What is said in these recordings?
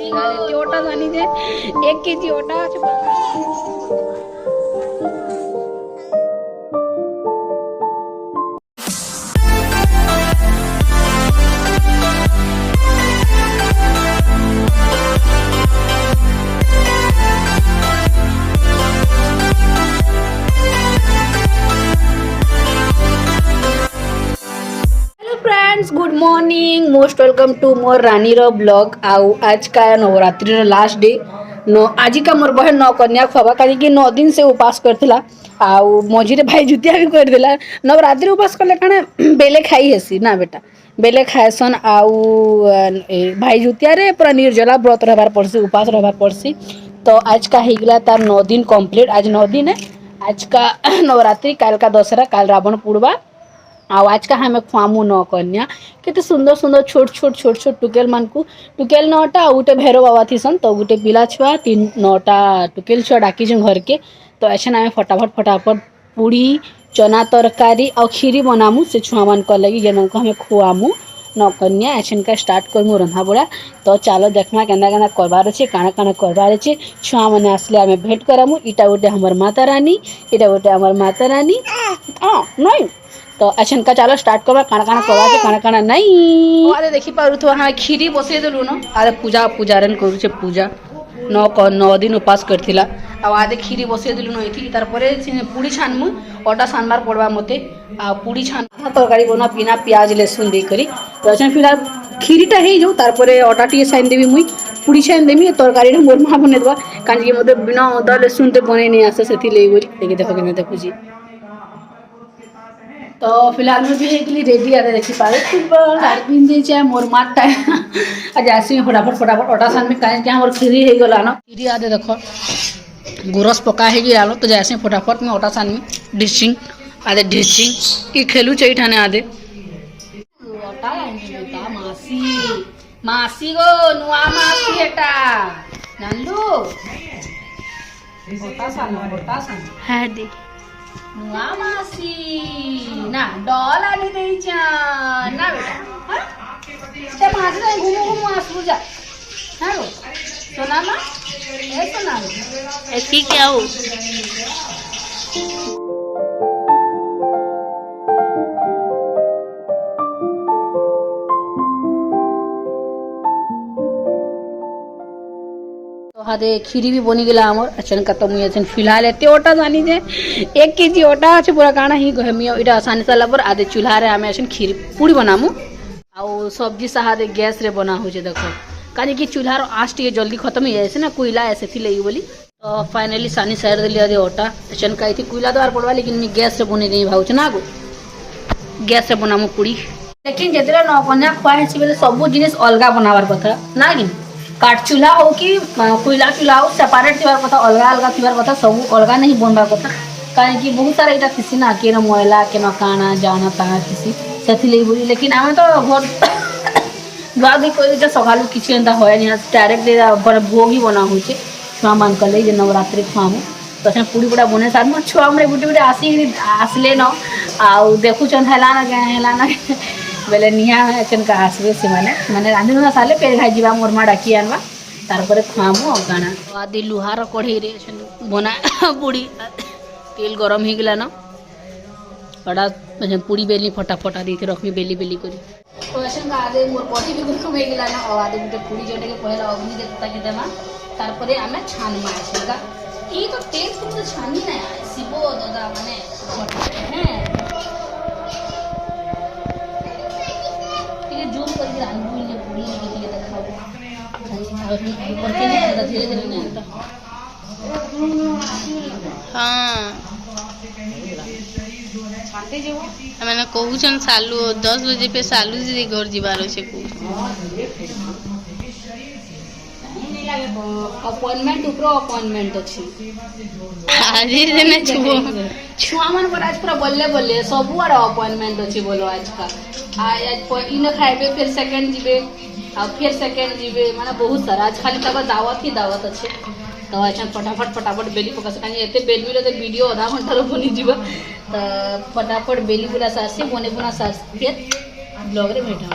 ओटा जानी जे 1 केजी ओटा good morning most welcome to मोर रानी रो ब्लॉग आउ आज का नवरात्रि रो लास्ट डे नो आज का मोर बहन नौ कन्या खबा कहीं 9 दिन से उपास करथिला आउ मझिरे भाई जुतिया भी कर देला नवरात्रि उपास करले काने बेले खाई हेसी ना बेटा बेले खाएसन आउ भाई जुतिया रे पूरा निर्जला व्रत रहबार पड़सी उपास रहबार पड़सी तो आज का हिगला तार 9 दिन कंप्लीट आज 9 दिन है आज का नवरात्रि काल का दशहरा काल रावण पूर्वा आउ आज का हमें खुआमु न कन्या केते सुंदर सुंदर छोट छोट टुकेल मान को टुकेल 9टा आ गोटे भैरव बाबा थीसन तो गोटे पिला छुआ 9टा टुकेल छुआ डाकी घर के तो ऐसे आम फटाफट पूड़ी चना तरकारी और खीरी बनामु से छुआ मान लगी जन को हमें खुआमु न कन्या ऐसे का स्टार्ट करमु रंधा बड़ा तो चलो देखमा केना केना करबार अच्छे काना काना करबार अच्छे छुआ मैंने आसले आम भेंट करामु इटा गोटे हमर माता रानी इटा गोटे हमर माता रानी नहीं तो अच्छा का चलो स्टार्ट करबा काना काना करबा जे काना काना नहीं अरे देखि पारु तो हां खीरी बसे देलु न अरे पूजारन करू छे पूजा 9 दिन उपास करथिला आ आदे खीरी बसे देलु न इथि तार परे पूड़ी छानमु ओटा सानबार पड़वा मते आ पूड़ी छान तरकारी बना बिना प्याज लहसुन दे करी तो अच्छा फिलहाल खीरीटा हे जो तार परे ओटा टी साइन देबी मुई पूड़ी छान देमी तरकारी मोर मा बने दबा कान के मते बिना अदा लहसुन ते बने नहीं आसे सेथि ले बोली देखो के मैं देखु जी तो फिलहाल मैं भी एक रेडी आते देखी पारे साड़ी पिंधे चाहे मोर मारटा आज आसी फटाफट ओटा सान में कहीं क्या मोर खीरी हो गला ना खीरी आदे देखो गुरस पका है गया तो जैसे फटाफट में ओटा सान में डिशिंग आदे डिशिंग ये खेलू चाहिए ठाने आदे ओटा बेटा मासी मासी गो नुआ मासी एटा जानलू ओटा सान है दे नुआ मासी ना डॉल आनी दे ना बेटा हां ते मासी रे घुमो आसु जा हां सोना मां ए सोना ऐसी क्या हो हादे खीरी भी बनी गला हमर अचन का तो मुई अचन फिलहाल एते ओटा जानी जे 1 केजी ओटा আছে पूरा काना ही गहमियो इटा आसानी साला पर आदे चूल्हा रे हमें अचन खीर पूरी बनामु आउ सब्जी सहादे गैस रे बना हो जे देखो कानी कि चूल्हा रो आंच टिके जल्दी खत्म हो जाए से ना कोयला ऐसे थी लेई बोली तो फाइनली सानी साइड दे लिया दे ओटा अचन काई थी कोयला द्वार पड़वा लेकिन मी गैस रे बने नहीं भाउ छ ना गो गैस रे बनामु पूरी लेकिन जेतरा न कन्या खुआ है से सब जिनिस अलगा बनावार कथा ना कि काट चूल्हा हो कि कोयला चूल्हा हो सेपरेट थी कथा अलगा अलगा थी कथा सब अलगा नहीं बनवा कथा कहीं कि बहुत सारा इटा थी ना के मैला के काना जाना ताना थी से बोली लेकिन आम तो घर गादी कोई सकालू किसी एंता है डायरेक्ट भोग ही बना हो छुआ मान कले नवरात्रि खुआमु तो अच्छा पूड़ी पूड़ा बने साथ मोर छुआ हमरे गुटे गुटे आसले न आउ देखुचन हैला ना बेले निहा अचन का आसबे से माने रांधि ना साले पेड़ खाई जीवा मोर मा डाकी आनवा तार पर खुआमु गाना आदि लुहार कढ़ई रे बना पूड़ी तेल गरम ही गला ना बड़ा पूड़ी बेली फटाफट आदि रखमी बेली बेली करी तो असन का आदे मोर कढ़ई भी गरम हो गला ना और आदे गुटे पूड़ी जोटे के पहला अग्नि देवता के देमा तार पर आमे छानमा असन का ई तो तेल तो छानी ना शिवो दादा माने हैं जूम करके आलू ये पूरी निकल दिखाओ और ऊपर के नहीं धीरे धीरे नहीं आता हां छाटे जेवो मैंने कहू छन सालू 10 बजे पे सालू जी घर जीवारो छे को अपॉइंटमेंट ऊपर अपॉइंटमेंट अछि आज ने छुआ मन पर आज पूरा बल्ले सब आर अपॉइंटमेंट अछि बोलो आज का आज इन खाइबे फिर सेकंड जीबे और फिर सेकंड जीबे माने बहुत सारा आज खाली तब दावत ही दावत अछि तो अच्छा फटाफट बेली पकास कानी एते बेली ले वीडियो आधा घंटा रो बनी जीवा तो फटाफट बेली बुला सासे बने बुना सास फिर ब्लॉग रे बैठा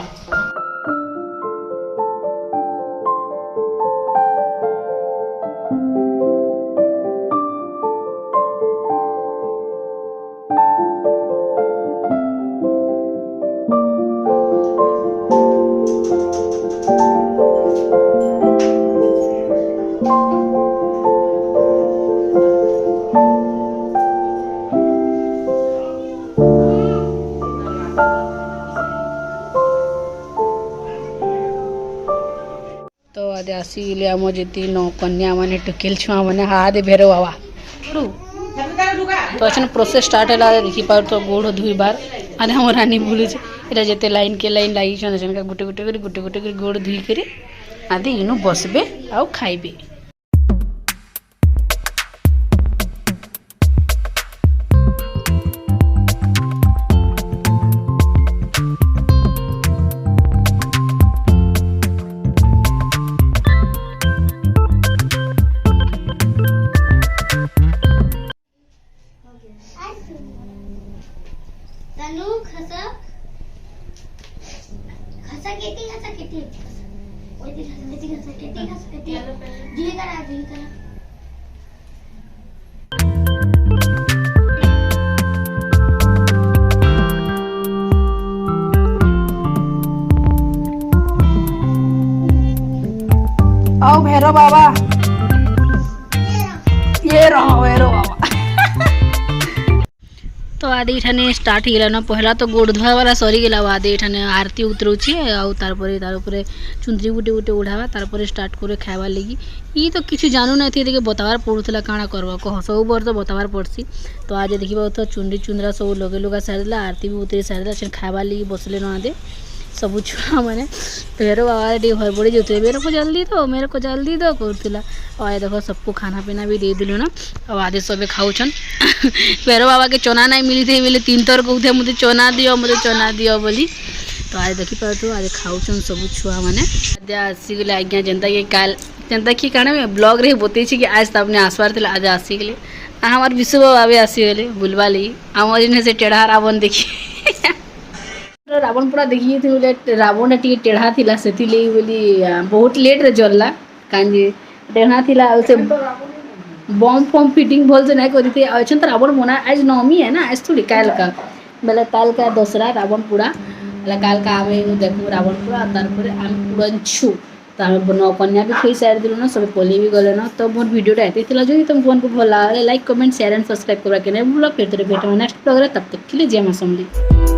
तो आदे आसीगले आम जी नौ कन्या मैंने टुकेल छुआ मैंने हाथ भेर बाबा तो अच्छा प्रोसेस स्टार्ट है देखी पार तो गोड़ धुई बार आदे हम रानी बुलूचे इटा जिते लाइन के लाइन लगी गोटे गोटे कर गोड़ धुई कर आदे इनु बसबे आउ खाइबे। तनु खसा खसा केटी ओय ती खसा केटी जी करा आओ भैरव बाबा ये रहो भैरव बाबा तो आदि इठाने स्टार्ट ही ना पहला तो गोड़ धुआ वाला सरी गला आदि इठाने आरती उतरौची आउ तार ऊपर चुंदरी गुटे गुटे उड़ावा तार स्टार्ट करे खाइबार लगी ई तो किसी जानू ना थी बतावार पड़ूला काଣା करवा कह सब बार तो बतावार पड़सी तो आज देखा तो चुंडी चुंदरा सब लगे लुगा सारिदेला आरती भी उतरी सारिदेला खाइबार लगी बसले न आदे सब छुआ मैंने फेरो बाबा टे हड़बड़ी जाते मेरे को जल्दी दो करला और देखो सबको खाना पीना भी दे दिलु ना अब आधे सब खाऊन फेरो बाबा के चना नहीं मिली थी बोले 3 थर कहते मुझे चना दियो बोली तो आज देखी पार तो आज खाऊन सब छुआ मैंने आदे आसीगले आज्ञा जेनता कि काण ब्लॉग रे बतई कि आज तपने आसबार थे आज आसीगले हमार विश्व बाबा भी आसीगले बुलवा लगी आम से टेढ़ा रावण देखी रावण पूरा देखिए थे बोले रावण टी टेढ़ा थिला सेति ले बोली बहुत लेट रे जल्ला कांजी टेढ़ा थिला उसे बम फम फिटिंग भल से नहीं करी थी अच्छा तो रावण बना आज नवमी है ना आज थोड़ी काल का बेला काल का दसरा रावण पूरा बेला काल का आम देखू रावण पूरा तार आम पूरा छु तो आम नौ कन्या भी खुई सारी दिलु ना सब पली भी गले ना तो मोर वीडियोटा एते थिला जो तुम फोन को भल like comment share and subscribe करवा के नहीं भूल फिर तो भेट नेक्स्ट ब्लॉग रे तब तक के लिए जय मां समली।